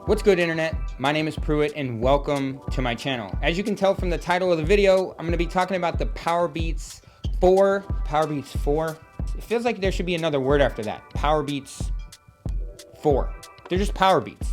What's good, internet? My name is Pruitt and welcome to my channel. As you can tell from the title of the video, I'm going to be talking about the PowerBeats 4. PowerBeats 4. It feels like there should be another word after that. PowerBeats 4. They're just PowerBeats.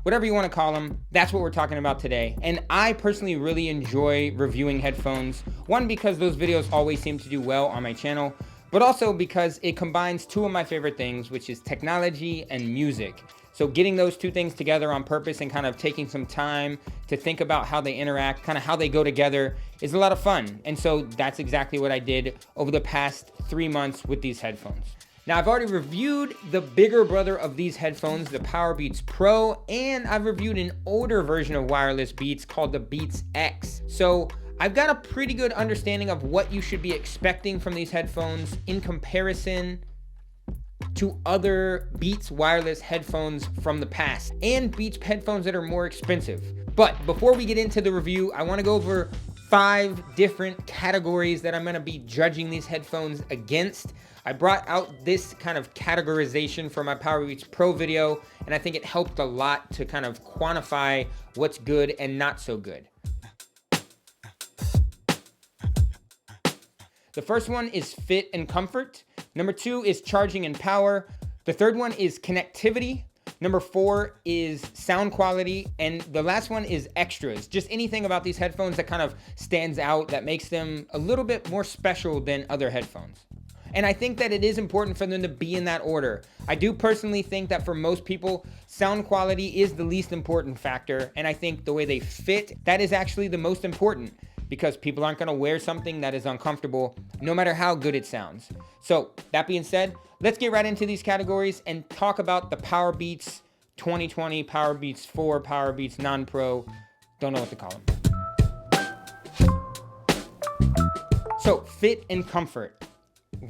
Whatever you want to call them, that's what we're talking about today. And I personally really enjoy reviewing headphones. One, because those videos always seem to do well on my channel, but also because it combines two of my favorite things, which is technology and music. So getting those two things together on purpose and kind of taking some time to think about how they interact, kind of how they go together, is a lot of fun. And so that's exactly what I did over the past 3 months with these headphones. Now, I've already reviewed the bigger brother of these headphones, the PowerBeats Pro, and I've reviewed an older version of wireless Beats called the Beats X. So I've got a pretty good understanding of what you should be expecting from these headphones in comparison to other Beats wireless headphones from the past and Beats headphones that are more expensive. But before we get into the review, I want to go over 5 different categories that I'm going to be judging these headphones against. I brought out this kind of categorization for my PowerBeats Pro video, and I think it helped a lot to kind of quantify what's good and not so good. The first one is fit and comfort. Number 2 is charging and power. The third one is connectivity. Number 4 is sound quality. And the last one is extras. Just anything about these headphones that kind of stands out, that makes them a little bit more special than other headphones. And I think that it is important for them to be in that order. I do personally think that for most people, sound quality is the least important factor. And I think the way they fit, that is actually the most important, because people aren't gonna wear something that is uncomfortable, no matter how good it sounds. So that being said, let's get right into these categories and talk about the PowerBeats 2020, PowerBeats 4, PowerBeats non-pro, don't know what to call them. So fit and comfort.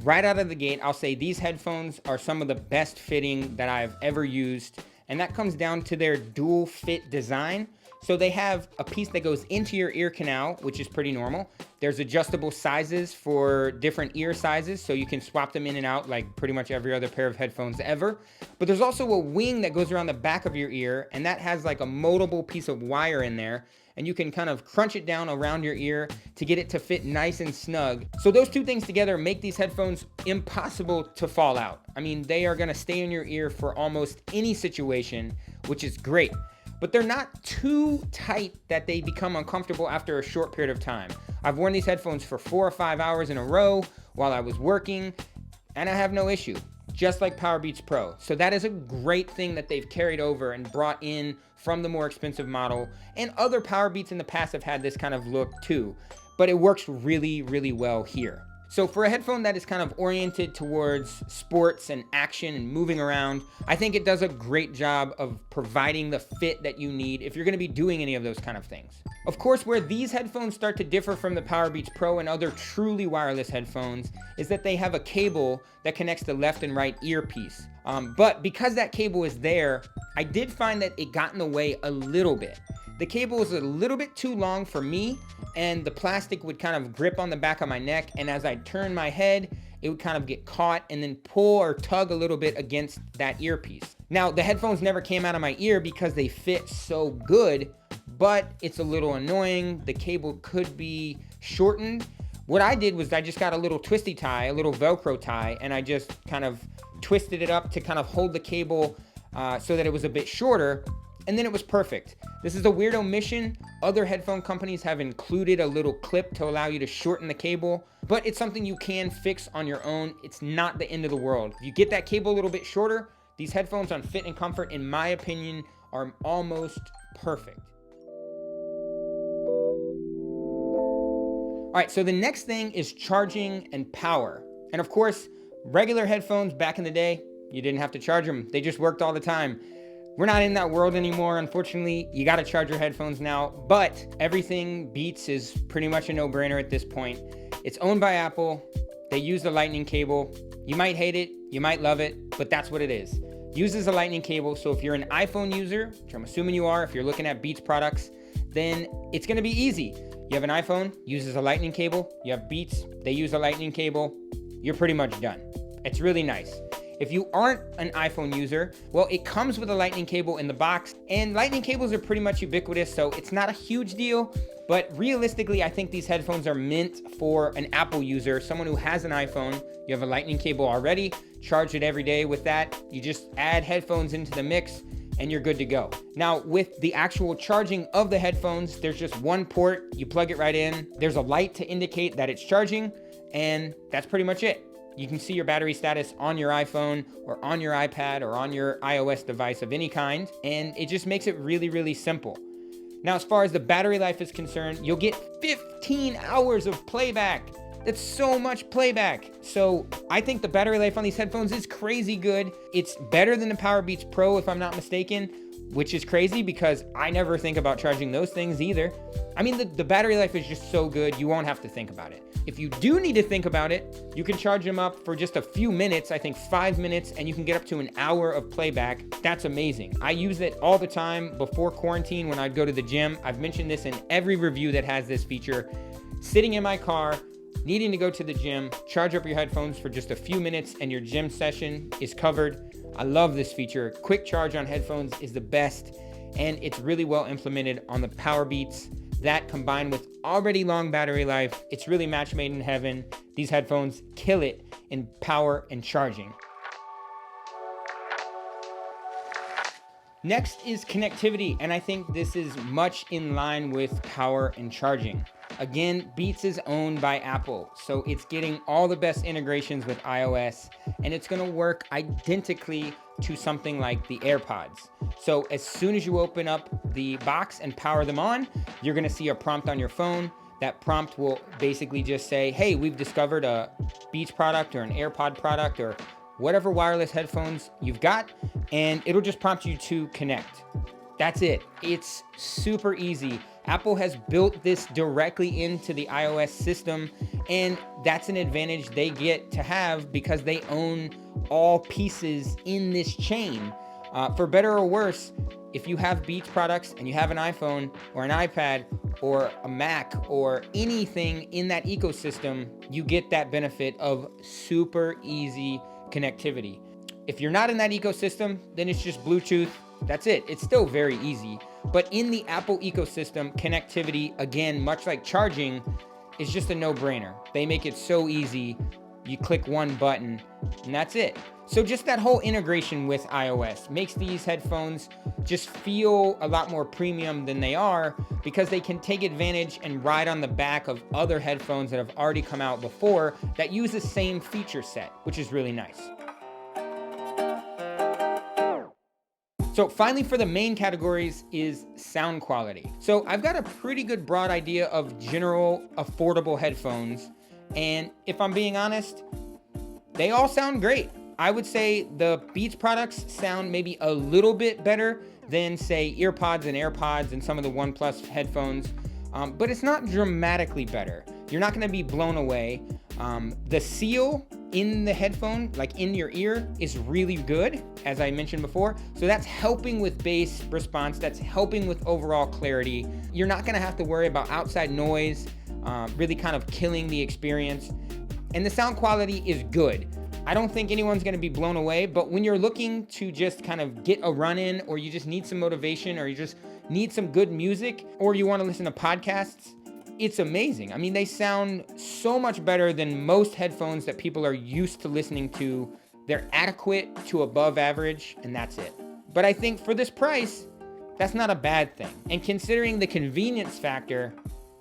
Right out of the gate, I'll say these headphones are some of the best fitting that I've ever used, and that comes down to their dual fit design. So they have a piece that goes into your ear canal, which is pretty normal. There's adjustable sizes for different ear sizes, so you can swap them in and out like pretty much every other pair of headphones ever. But there's also a wing that goes around the back of your ear, and that has like a moldable piece of wire in there, and you can kind of crunch it down around your ear to get it to fit nice and snug. So those two things together make these headphones impossible to fall out. I mean, they are gonna stay in your ear for almost any situation, which is great. But they're not too tight that they become uncomfortable after a short period of time. I've worn these headphones for 4 or 5 hours in a row while I was working, and I have no issue, just like PowerBeats Pro. So that is a great thing that they've carried over and brought in from the more expensive model. And other PowerBeats in the past have had this kind of look too, but it works really, really well here. So for a headphone that is kind of oriented towards sports and action and moving around, I think it does a great job of providing the fit that you need if you're going to be doing any of those kind of things. Of course, where these headphones start to differ from the PowerBeats Pro and other truly wireless headphones is that they have a cable that connects the left and right earpiece. But because that cable is there, I did find that it got in the way a little bit. The cable is a little bit too long for me, and the plastic would kind of grip on the back of my neck, and as I turn my head, it would kind of get caught and then pull or tug a little bit against that earpiece. Now, the headphones never came out of my ear because they fit so good, but it's a little annoying. The cable could be shortened. What I did was I just got a little twisty tie, a little Velcro tie, and I just kind of twisted it up to kind of hold the cable so that it was a bit shorter, and then it was perfect. This is a weird omission. Other headphone companies have included a little clip to allow you to shorten the cable, but it's something you can fix on your own. It's not the end of the world. If you get that cable a little bit shorter, these headphones on fit and comfort, in my opinion, are almost perfect. All right, so the next thing is charging and power. And of course, regular headphones back in the day, you didn't have to charge them. They just worked all the time. We're not in that world anymore, unfortunately. You gotta charge your headphones now, but everything Beats is pretty much a no-brainer at this point. It's owned by Apple. They use the lightning cable. You might hate it, you might love it, but that's what it is. uses a lightning cable. So if you're an iPhone user, which I'm assuming you are, if you're looking at Beats products, then it's gonna be easy. You have an iPhone, uses a lightning cable. You have Beats, they use a lightning cable. You're pretty much done. It's really nice. If you aren't an iPhone user, well, it comes with a lightning cable in the box, and lightning cables are pretty much ubiquitous, so it's not a huge deal. But realistically, I think these headphones are meant for an Apple user, someone who has an iPhone. You have a lightning cable already, charge it every day with that. You just add headphones into the mix and you're good to go. Now, with the actual charging of the headphones, there's just one port, you plug it right in. There's a light to indicate that it's charging, and that's pretty much it. You can see your battery status on your iPhone or on your iPad or on your iOS device of any kind, and it just makes it really, really simple. Now, as far as the battery life is concerned, you'll get 15 hours of playback. That's so much playback. So I think the battery life on these headphones is crazy good. It's better than the PowerBeats Pro, if I'm not mistaken, which is crazy because I never think about charging those things either. I mean, the battery life is just so good, you won't have to think about it. If you do need to think about it, you can charge them up for just a few minutes, I think 5 minutes, and you can get up to an hour of playback. That's amazing. I use it all the time before quarantine when I'd go to the gym. I've mentioned this in every review that has this feature. Sitting in my car, needing to go to the gym, charge up your headphones for just a few minutes and your gym session is covered. I love this feature. Quick charge on headphones is the best, and it's really well implemented on the PowerBeats. That combined with already long battery life, it's really match made in heaven. These headphones kill it in power and charging. Next is connectivity, and I think this is much in line with power and charging. Again, Beats is owned by Apple, so it's getting all the best integrations with iOS, and it's gonna work identically to something like the Airpods. So as soon as you open up the box and power them on, you're gonna see a prompt on your phone. That prompt will basically just say, hey, we've discovered a Beats product or an AirPod product or whatever wireless headphones you've got, and it'll just prompt you to connect. That's it. It's super easy. Apple has built this directly into the iOS system, and that's an advantage they get to have because they own all pieces in this chain. For better or worse, if you have Beats products and you have an iPhone or an iPad or a Mac or anything in that ecosystem, you get that benefit of super easy connectivity. If you're not in that ecosystem, then it's just Bluetooth. That's it. It's still very easy. But in the Apple ecosystem, connectivity, again, much like charging, is just a no-brainer. They make it so easy. You click one button, and that's it. So just that whole integration with iOS makes these headphones just feel a lot more premium than they are because they can take advantage and ride on the back of other headphones that have already come out before that use the same feature set, which is really nice. So finally, for the main categories is sound quality. So I've got a pretty good broad idea of general affordable headphones. And if I'm being honest, they all sound great. I would say the Beats products sound maybe a little bit better than, say, Earpods and AirPods and some of the OnePlus headphones, but it's not dramatically better. You're not gonna be blown away. The seal in the headphone, like in your ear, is really good, as I mentioned before. So that's helping with bass response, that's helping with overall clarity. You're not gonna have to worry about outside noise, really kind of killing the experience. And the sound quality is good. I don't think anyone's gonna be blown away, but when you're looking to just kind of get a run in, or you just need some motivation, or you just need some good music, or you wanna listen to podcasts, it's amazing. I mean, they sound so much better than most headphones that people are used to listening to. They're adequate to above average, and that's it. But I think for this price, that's not a bad thing. And considering the convenience factor,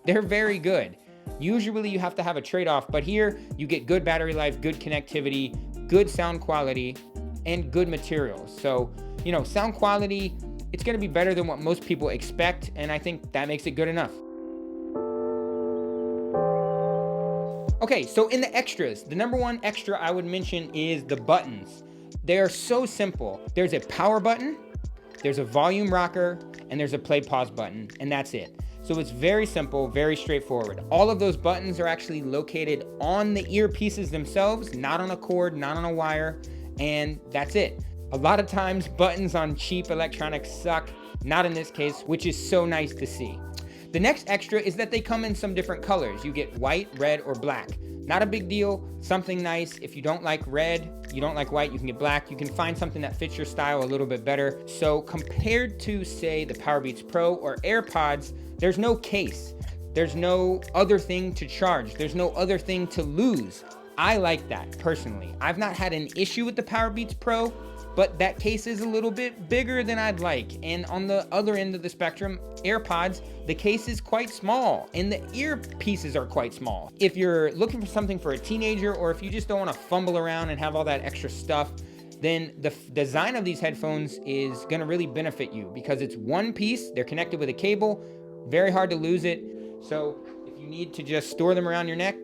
they're very good. Usually you have to have a trade-off, but here you get good battery life, good connectivity, good sound quality, and good materials. So, you know, sound quality, it's gonna be better than what most people expect, and I think that makes it good enough. Okay, so in the extras, the number one extra I would mention is the buttons. They are so simple. There's a power button, there's a volume rocker, and there's a play pause button, and that's it. So it's very simple, very straightforward. All of those buttons are actually located on the earpieces themselves, not on a cord, not on a wire, and that's it. A lot of times buttons on cheap electronics suck, not in this case, which is so nice to see. The next extra is that they come in some different colors. You get white, red, or black. Not a big deal, something nice. If you don't like red, you don't like white, you can get black. You can find something that fits your style a little bit better. So compared to, say, the PowerBeats Pro or Airpods, there's no case. There's no other thing to charge. There's no other thing to lose. I like that, personally. I've not had an issue with the PowerBeats Pro, but that case is a little bit bigger than I'd like. And on the other end of the spectrum, AirPods, the case is quite small and the earpieces are quite small. If you're looking for something for a teenager, or if you just don't want to fumble around and have all that extra stuff, then the design of these headphones is gonna really benefit you because it's one piece, they're connected with a cable, very hard to lose it. So if you need to just store them around your neck,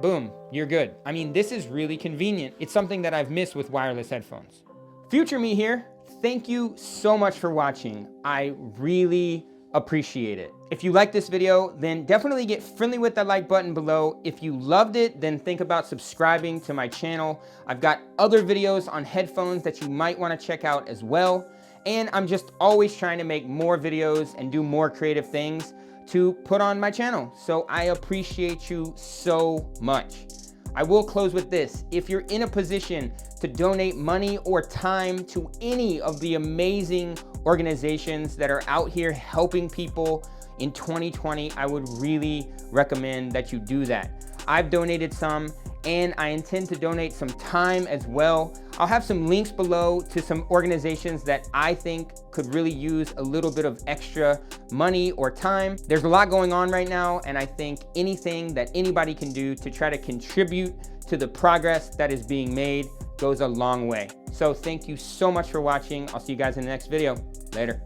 boom, you're good. I mean, this is really convenient. It's something that I've missed with wireless headphones. Future me here, thank you so much for watching. I really appreciate it. If you like this video, then definitely get friendly with that like button below. If you loved it, then think about subscribing to my channel. I've got other videos on headphones that you might want to check out as well. And I'm just always trying to make more videos and do more creative things to put on my channel. So I appreciate you so much. I will close with this. If you're in a position to donate money or time to any of the amazing organizations that are out here helping people in 2020, I would really recommend that you do that. I've donated some, and I intend to donate some time as well. I'll have some links below to some organizations that I think could really use a little bit of extra money or time. There's a lot going on right now, and I think anything that anybody can do to try to contribute to the progress that is being made goes a long way. So thank you so much for watching. I'll see you guys in the next video. Later.